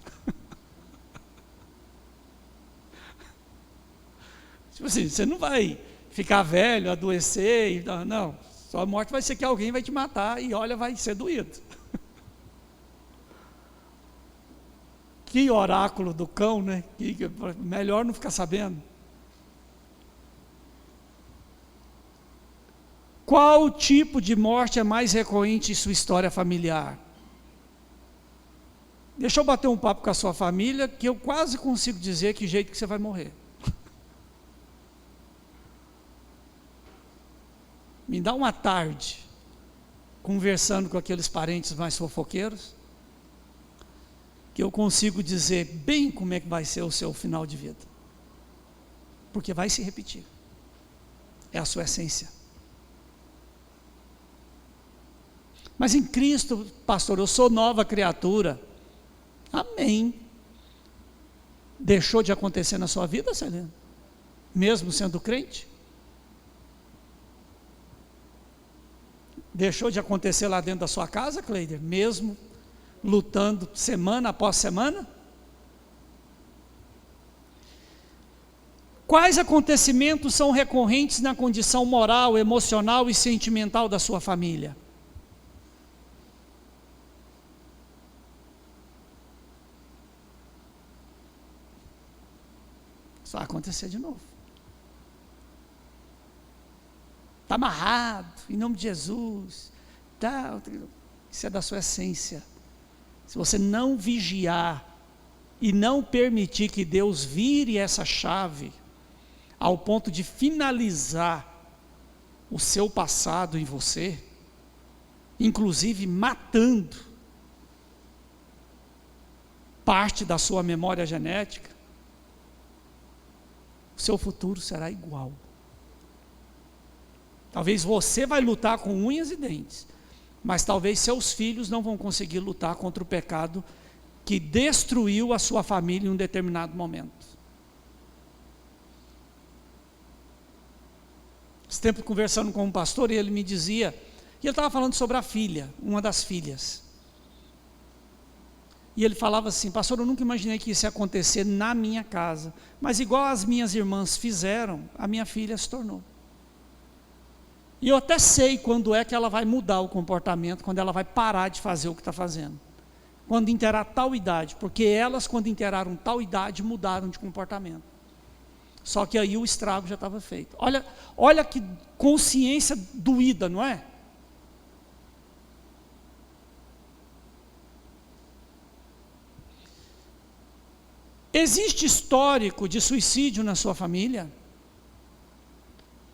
Tipo assim, você não vai ficar velho, adoecer, não. Sua morte vai ser que alguém vai te matar e olha, vai ser doído. Que oráculo do cão, né? Melhor não ficar sabendo. Qual tipo de morte é mais recorrente em sua história familiar? Deixa eu bater um papo com a sua família, que eu quase consigo dizer que jeito que você vai morrer. Me dá uma tarde, conversando com aqueles parentes mais fofoqueiros, que eu consigo dizer bem como é que vai ser o seu final de vida. Porque vai se repetir. É a sua essência. Mas em Cristo, pastor, eu sou nova criatura. Amém. Deixou de acontecer na sua vida, Celina? Mesmo sendo crente? Deixou de acontecer lá dentro da sua casa, Cleider? Mesmo lutando semana após semana? Quais acontecimentos são recorrentes na condição moral, emocional e sentimental da sua família? Isso vai acontecer de novo. Está amarrado, em nome de Jesus. Isso é da sua essência. Se você não vigiar e não permitir que Deus vire essa chave ao ponto de finalizar o seu passado em você, inclusive matando parte da sua memória genética, o seu futuro será igual. Talvez você vai lutar com unhas e dentes, mas talvez seus filhos não vão conseguir lutar contra o pecado que destruiu a sua família em um determinado momento. Esse tempo conversando com um pastor, e ele me dizia, e ele estava falando sobre a filha, uma das filhas. E ele falava assim, pastor, eu nunca imaginei que isso ia acontecer na minha casa, mas igual as minhas irmãs fizeram, a minha filha se tornou. E eu até sei quando é que ela vai mudar o comportamento, quando ela vai parar de fazer o que está fazendo. Quando inteirar tal idade, porque elas, quando inteiraram tal idade, mudaram de comportamento. Só que aí o estrago já estava feito. Olha que consciência doída, não é? Existe histórico de suicídio na sua família?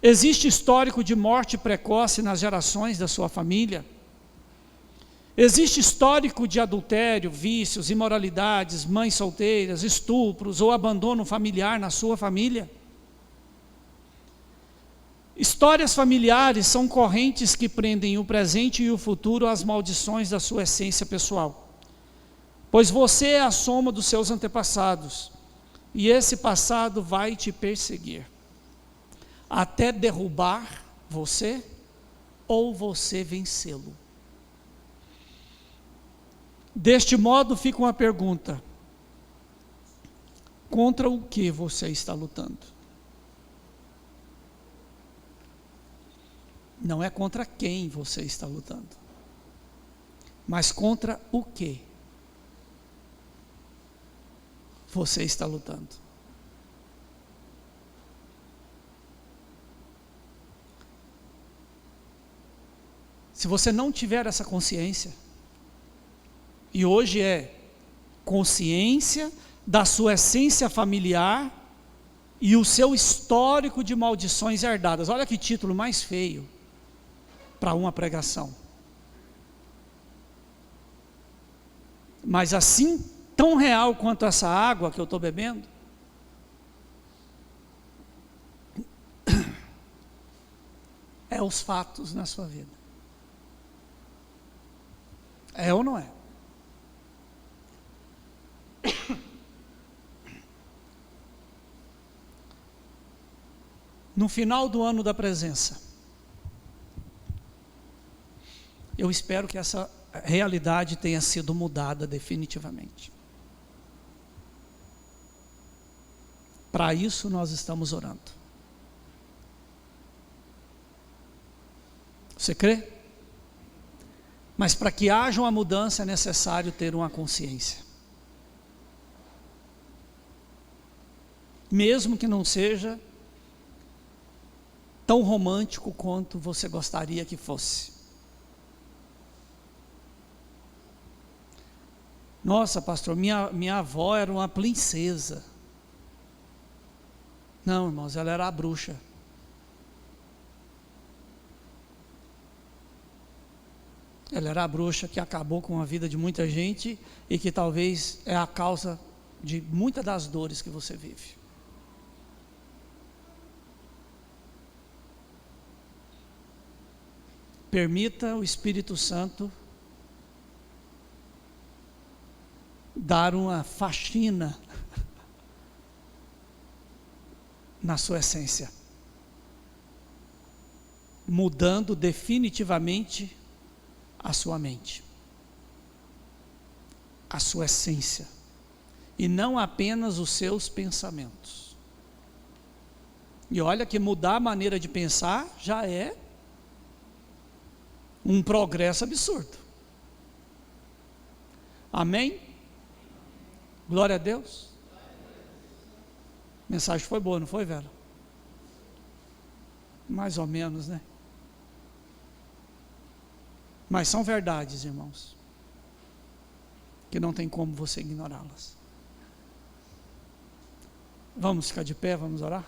Existe histórico de morte precoce nas gerações da sua família? Existe histórico de adultério, vícios, imoralidades, mães solteiras, estupros ou abandono familiar na sua família? Histórias familiares são correntes que prendem o presente e o futuro às maldições da sua essência pessoal. Pois você é a soma dos seus antepassados, e esse passado vai te perseguir até derrubar você ou você vencê-lo. Deste modo fica uma pergunta: contra o que você está lutando? Não é contra quem você está lutando, mas contra o que você está lutando. Se você não tiver essa consciência, e hoje é consciência da sua essência familiar e o seu histórico de maldições herdadas. Olha que título mais feio para uma pregação. Mas assim, tão real quanto essa água que eu estou bebendo, é os fatos na sua vida. É ou não é? No final do ano da presença, eu espero que essa realidade tenha sido mudada definitivamente. Para isso nós estamos orando. Você crê? Mas para que haja uma mudança é necessário ter uma consciência. Mesmo que não seja tão romântico quanto você gostaria que fosse. Nossa, pastor, minha avó era uma princesa. Não, irmãos, ela era a bruxa. Ela era a bruxa que acabou com a vida de muita gente e que talvez é a causa de muitas das dores que você vive. Permita o Espírito Santo dar uma faxina na sua essência, mudando definitivamente a sua mente, a sua essência, e não apenas os seus pensamentos. E olha que mudar a maneira de pensar já é um progresso absurdo. Amém? Glória a Deus. A mensagem foi boa, não foi, Vera? Mais ou menos, né? Mas são verdades, irmãos, que não tem como você ignorá-las. Vamos ficar de pé, vamos orar?